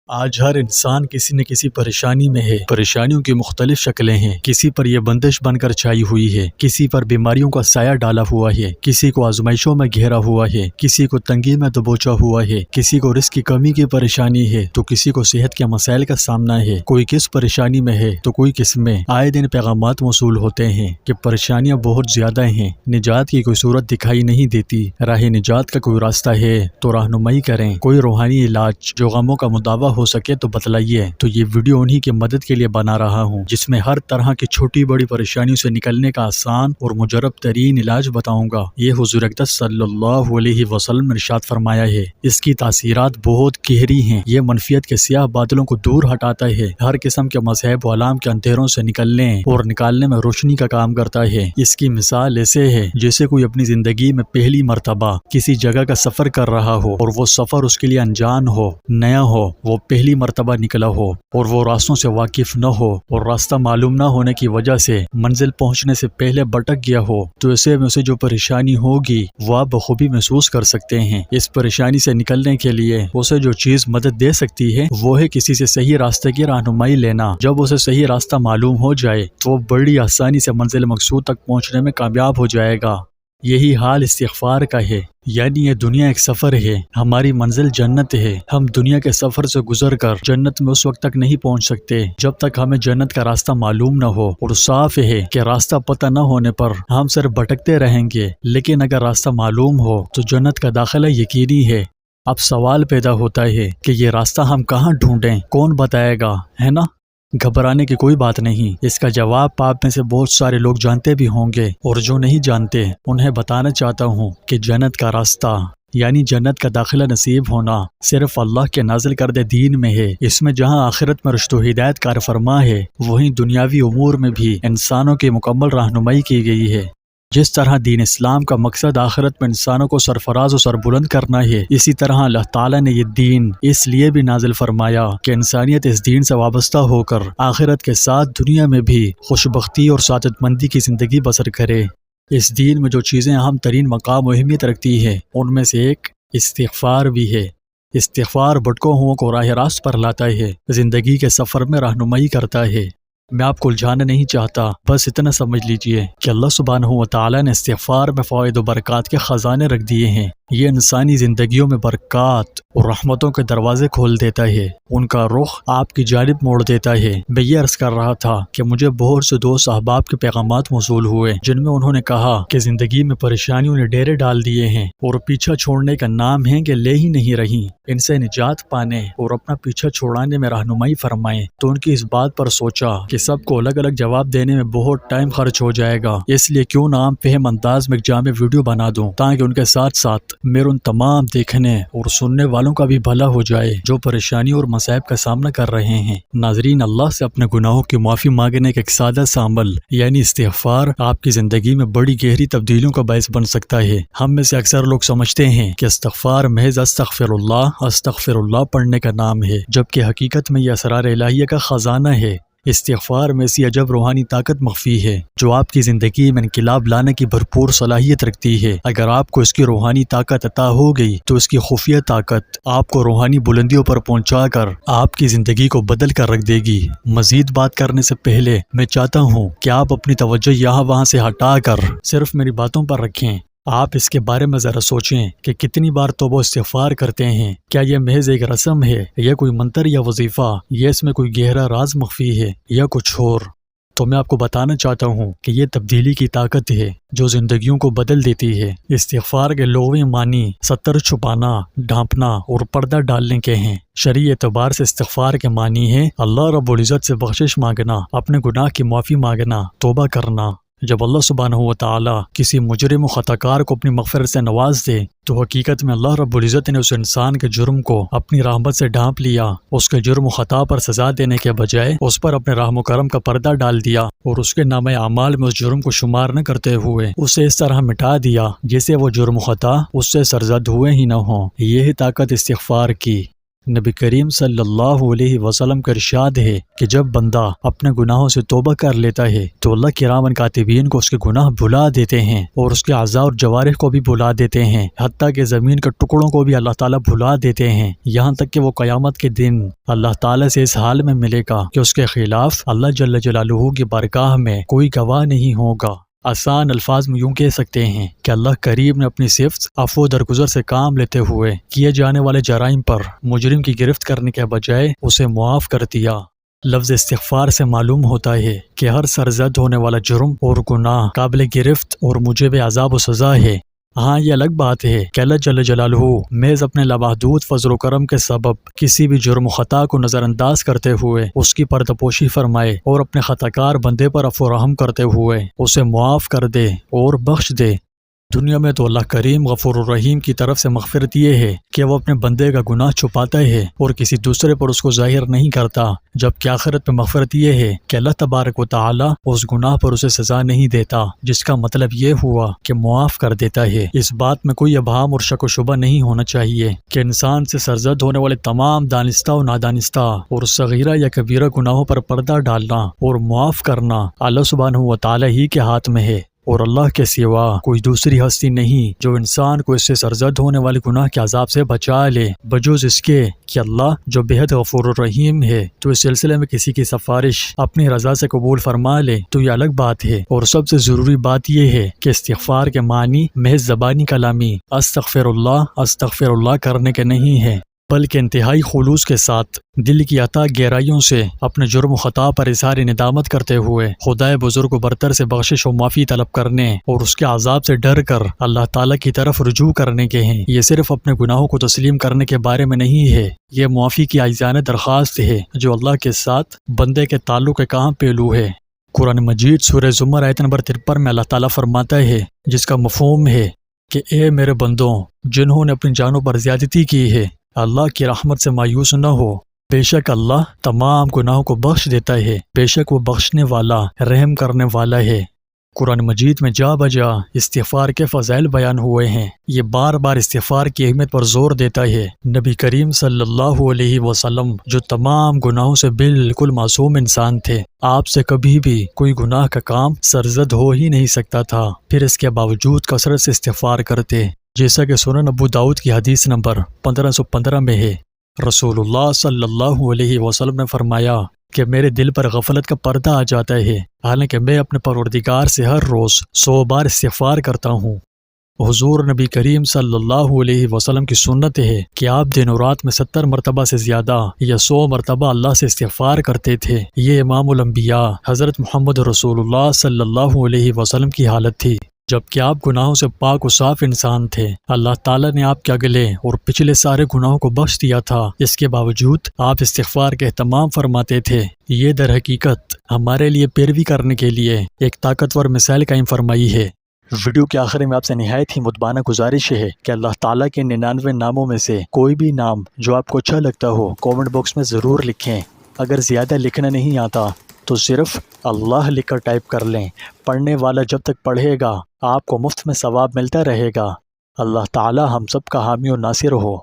آج ہر انسان کسی نہ کسی پریشانی میں ہے۔ پریشانیوں کی مختلف شکلیں ہیں۔ کسی پر یہ بندش بن کر چھائی ہوئی ہے، کسی پر بیماریوں کا سایہ ڈالا ہوا ہے، کسی کو آزمائشوں میں گھیرا ہوا ہے، کسی کو تنگی میں دبوچا ہوا ہے، کسی کو رزق کی کمی کی پریشانی ہے تو کسی کو صحت کے مسائل کا سامنا ہے۔ کوئی کس پریشانی میں ہے تو کوئی کس میں۔ آئے دن پیغامات موصول ہوتے ہیں کہ پریشانیاں بہت زیادہ ہیں، نجات کی کوئی صورت دکھائی نہیں دیتی، راہ نجات کا کوئی راستہ ہے تو رہنمائی کریں، کوئی روحانی علاج جو غموں کا مداوع ہو سکے تو بتلائیے۔ تو یہ ویڈیو انہی کی مدد کے لیے بنا رہا ہوں جس میں ہر طرح کی چھوٹی بڑی پریشانیوں سے نکلنے کا آسان اور مجرب ترین علاج بتاؤں گا۔ یہ حضور اقدس صلی اللہ علیہ وسلم نے ارشاد فرمایا ہے۔ اس کی تاثیرات بہت گہری ہیں۔ یہ منفیت کے سیاہ بادلوں کو دور ہٹاتا ہے، ہر قسم کے مذہب و علام کے اندھیروں سے نکالنے میں روشنی کا کام کرتا ہے۔ اس کی مثال ایسے ہے جیسے کوئی اپنی زندگی میں پہلی مرتبہ کسی جگہ کا سفر کر رہا ہو اور وہ سفر اس کے لیے انجان ہو، نیا ہو، وہ پہلی مرتبہ نکلا ہو اور وہ راستوں سے واقف نہ ہو اور راستہ معلوم نہ ہونے کی وجہ سے منزل پہنچنے سے پہلے بھٹک گیا ہو، تو ایسے میں اسے جو پریشانی ہوگی وہ آپ بخوبی محسوس کر سکتے ہیں۔ اس پریشانی سے نکلنے کے لیے اسے جو چیز مدد دے سکتی ہے وہ ہے کسی سے صحیح راستے کی رہنمائی لینا۔ جب اسے صحیح راستہ معلوم ہو جائے تو وہ بڑی آسانی سے منزل مقصود تک پہنچنے میں کامیاب ہو جائے گا۔ یہی حال استغفار کا ہے، یعنی یہ دنیا ایک سفر ہے، ہماری منزل جنت ہے۔ ہم دنیا کے سفر سے گزر کر جنت میں اس وقت تک نہیں پہنچ سکتے جب تک ہمیں جنت کا راستہ معلوم نہ ہو، اور صاف ہے کہ راستہ پتہ نہ ہونے پر ہم صرف بھٹکتے رہیں گے، لیکن اگر راستہ معلوم ہو تو جنت کا داخلہ یقینی ہے۔ اب سوال پیدا ہوتا ہے کہ یہ راستہ ہم کہاں ڈھونڈیں، کون بتائے گا، ہے نا؟ گھبرانے کی کوئی بات نہیں، اس کا جواب آپ میں سے بہت سارے لوگ جانتے بھی ہوں گے، اور جو نہیں جانتے انہیں بتانا چاہتا ہوں کہ جنت کا راستہ یعنی جنت کا داخلہ نصیب ہونا صرف اللہ کے نازل کردہ دین میں ہے۔ اس میں جہاں آخرت میں رشد و ہدایت کار فرما ہے، وہیں دنیاوی امور میں بھی انسانوں کی مکمل رہنمائی کی گئی ہے۔ جس طرح دین اسلام کا مقصد آخرت میں انسانوں کو سرفراز و سربلند کرنا ہے، اسی طرح اللہ تعالیٰ نے یہ دین اس لیے بھی نازل فرمایا کہ انسانیت اس دین سے وابستہ ہو کر آخرت کے ساتھ دنیا میں بھی خوشبختی اور سعادت مندی کی زندگی بسر کرے۔ اس دین میں جو چیزیں اہم ترین مقام و اہمیت رکھتی ہیں ان میں سے ایک استغفار بھی ہے۔ استغفار بھٹکوں ہوں کو راہ راست پر لاتا ہے، زندگی کے سفر میں رہنمائی کرتا ہے۔ میں آپ کو الجھانا نہیں چاہتا، بس اتنا سمجھ لیجئے کہ اللہ سبحانہ و تعالیٰ نے استغفار میں فوائد و برکات کے خزانے رکھ دیے ہیں۔ یہ انسانی زندگیوں میں برکات اور رحمتوں کے دروازے کھول دیتا ہے، ان کا رخ آپ کی جانب موڑ دیتا ہے۔ میں یہ عرض کر رہا تھا کہ مجھے بہت سے دوست احباب کے پیغامات موصول ہوئے جن میں انہوں نے کہا کہ زندگی میں پریشانیوں نے ڈیرے ڈال دیے ہیں اور پیچھا چھوڑنے کا نام ہے کہ لے ہی نہیں رہی۔ ان سے نجات پانے اور اپنا پیچھا چھوڑانے میں رہنمائی فرمائیں تو ان کی اس بات پر سوچا کہ سب کو الگ الگ جواب دینے میں بہت ٹائم خرچ ہو جائے گا، اس لیے کیوں نہ عام فہم انداز میں ایک جامع ویڈیو بنا دوں تاکہ ان کے ساتھ ساتھ میرے ان تمام دیکھنے اور سننے والوں کا بھی بھلا ہو جائے جو پریشانیوں اور مصائب کا سامنا کر رہے ہیں۔ ناظرین، اللہ سے اپنے گناہوں کی معافی مانگنے کا ایک سادہ سا عمل یعنی استغفار آپ کی زندگی میں بڑی گہری تبدیلیوں کا باعث بن سکتا ہے۔ ہم میں سے اکثر لوگ سمجھتے ہیں کہ استغفار محض استغفر اللہ پڑھنے کا نام ہے، جبکہ حقیقت میں یہ اسرار الہیہ کا خزانہ ہے۔ استغفار میں ایسی عجب روحانی طاقت مخفی ہے جو آپ کی زندگی میں انقلاب لانے کی بھرپور صلاحیت رکھتی ہے۔ اگر آپ کو اس کی روحانی طاقت عطا ہو گئی تو اس کی خفیہ طاقت آپ کو روحانی بلندیوں پر پہنچا کر آپ کی زندگی کو بدل کر رکھ دے گی۔ مزید بات کرنے سے پہلے میں چاہتا ہوں کہ آپ اپنی توجہ یہاں وہاں سے ہٹا کر صرف میری باتوں پر رکھیں۔ آپ اس کے بارے میں ذرا سوچیں کہ کتنی بار توبہ و استغفار کرتے ہیں۔ کیا یہ محض ایک رسم ہے یا کوئی منتر یا وظیفہ، یا اس میں کوئی گہرا راز مخفی ہے یا کچھ اور؟ تو میں آپ کو بتانا چاہتا ہوں کہ یہ تبدیلی کی طاقت ہے جو زندگیوں کو بدل دیتی ہے۔ استغفار کے لغوی معنی ستر چھپانا، ڈھانپنا اور پردہ ڈالنے کے ہیں۔ شرعی اعتبار سے استغفار کے معنی ہے اللہ رب العزت سے بخشش مانگنا، اپنے گناہ کی معافی مانگنا، توبہ کرنا۔ جب اللہ سبحانہ و تعالیٰ کسی مجرم و خطا کار کو اپنی مغفرت سے نواز دے تو حقیقت میں اللہ رب العزت نے اس انسان کے جرم کو اپنی رحمت سے ڈھانپ لیا، اس کے جرم و خطا پر سزا دینے کے بجائے اس پر اپنے رحم و کرم کا پردہ ڈال دیا اور اس کے نامہ اعمال میں اس جرم کو شمار نہ کرتے ہوئے اسے اس طرح مٹا دیا جیسے وہ جرم و خطا اس سے سرزد ہوئے ہی نہ ہوں۔ یہ ہے طاقت استغفار کی۔ نبی کریم صلی اللہ علیہ وسلم کا ارشاد ہے کہ جب بندہ اپنے گناہوں سے توبہ کر لیتا ہے تو اللہ کرام کاتبین کو اس کے گناہ بھلا دیتے ہیں اور اس کے اعضاء اور جوارح کو بھی بھلا دیتے ہیں، حتیٰ کہ زمین کے ٹکڑوں کو بھی اللہ تعالیٰ بھلا دیتے ہیں، یہاں تک کہ وہ قیامت کے دن اللہ تعالیٰ سے اس حال میں ملے گا کہ اس کے خلاف اللہ جل جلالہ کی بارگاہ میں کوئی گواہ نہیں ہوگا۔ آسان الفاظ میں یوں کہہ سکتے ہیں کہ اللہ کریم نے اپنی صفت عفو درگزر سے کام لیتے ہوئے کیے جانے والے جرائم پر مجرم کی گرفت کرنے کے بجائے اسے معاف کر دیا۔ لفظ استغفار سے معلوم ہوتا ہے کہ ہر سرزد ہونے والا جرم اور گناہ قابل گرفت اور موجب عذاب و سزا ہے۔ ہاں یہ الگ بات ہے کہ اللہ جل جلالہ محض اپنے لامحدود فضل و کرم کے سبب کسی بھی جرم و خطا کو نظر انداز کرتے ہوئے اس کی پردہ پوشی فرمائے اور اپنے خطا کار بندے پر عفو و رحم کرتے ہوئے اسے معاف کر دے اور بخش دے۔ دنیا میں تو اللہ کریم غفور الرحیم کی طرف سے مغفرت یہ ہے کہ وہ اپنے بندے کا گناہ چھپاتا ہے اور کسی دوسرے پر اس کو ظاہر نہیں کرتا، جبکہ آخرت میں مغفرت یہ ہے کہ اللہ تبارک و تعالی اس گناہ پر اسے سزا نہیں دیتا، جس کا مطلب یہ ہوا کہ معاف کر دیتا ہے۔ اس بات میں کوئی ابہام اور شک و شبہ نہیں ہونا چاہیے کہ انسان سے سرزد ہونے والے تمام دانستہ و نادانستہ اور صغیرہ یا کبیرہ گناہوں پر پردہ ڈالنا اور معاف کرنا اللہ سبحانہ و تعالی ہی کے ہاتھ میں ہے، اور اللہ کے سوا کوئی دوسری ہستی نہیں جو انسان کو اس سے سرزد ہونے والے گناہ کے عذاب سے بچا لے، بجوز اس کے کہ اللہ جو بہت غفور الرحیم ہے تو اس سلسلے میں کسی کی سفارش اپنی رضا سے قبول فرما لے تو یہ الگ بات ہے۔ اور سب سے ضروری بات یہ ہے کہ استغفار کے معنی محض زبانی کلامی استغفر اللہ کرنے کے نہیں ہے، بلکہ انتہائی خلوص کے ساتھ دل کی عطا گہرائیوں سے اپنے جرم و خطا پر اظہار ندامت کرتے ہوئے خدائے بزرگ و برتر سے بخشش و معافی طلب کرنے اور اس کے عذاب سے ڈر کر اللہ تعالیٰ کی طرف رجوع کرنے کے ہیں۔ یہ صرف اپنے گناہوں کو تسلیم کرنے کے بارے میں نہیں ہے، یہ معافی کی عاجزانہ درخواست ہے جو اللہ کے ساتھ بندے کے تعلق کا اہم پہلو ہے۔ قرآن مجید سورہ زمر آیت نمبر 53 میں اللہ تعالیٰ فرماتا ہے، جس کا مفہوم ہے کہ اے میرے بندوں جنہوں نے اپنی جانوں پر زیادتی کی ہے، اللہ کی رحمت سے مایوس نہ ہو، بے شک اللہ تمام گناہوں کو بخش دیتا ہے، بے شک وہ بخشنے والا رحم کرنے والا ہے۔ قرآن مجید میں جا بجا استغفار کے فضائل بیان ہوئے ہیں، یہ بار بار استغفار کی اہمیت پر زور دیتا ہے۔ نبی کریم صلی اللہ علیہ وسلم جو تمام گناہوں سے بالکل معصوم انسان تھے، آپ سے کبھی بھی کوئی گناہ کا کام سرزد ہو ہی نہیں سکتا تھا، پھر اس کے باوجود کثرت سے استغفار کرتے، جیسا کہ سنن ابو داؤد کی حدیث نمبر 1515 میں ہے۔ رسول اللہ صلی اللہ علیہ وسلم نے فرمایا کہ میرے دل پر غفلت کا پردہ آ جاتا ہے، حالانکہ میں اپنے پروردگار سے ہر روز 100 بار استغفار کرتا ہوں۔ حضور نبی کریم صلی اللہ علیہ وسلم کی سنت ہے کہ آپ دن و رات میں 70 مرتبہ سے زیادہ یا 100 مرتبہ اللہ سے استغفار کرتے تھے۔ یہ امام الانبیاء حضرت محمد رسول اللہ صلی اللہ علیہ وسلم کی حالت تھی، جبکہ آپ گناہوں سے پاک و صاف انسان تھے۔ اللہ تعالیٰ نے آپ کے اگلے اور پچھلے سارے گناہوں کو بخش دیا تھا، اس کے باوجود آپ استغفار کا اہتمام فرماتے تھے۔ یہ در حقیقت ہمارے لیے پیروی کرنے کے لیے ایک طاقتور مثال قائم فرمائی ہے۔ ویڈیو کے آخر میں آپ سے نہایت ہی مدبانہ گزارش ہے کہ اللہ تعالیٰ کے 99 ناموں میں سے کوئی بھی نام جو آپ کو اچھا لگتا ہو کامنٹ باکس میں ضرور لکھیں۔ اگر زیادہ لکھنا نہیں آتا تو صرف اللہ لکھ کر ٹائپ کر لیں، پڑھنے والا جب تک پڑھے گا آپ کو مفت میں ثواب ملتا رہے گا۔ اللہ تعالی ہم سب کا حامی و ناصر ہو۔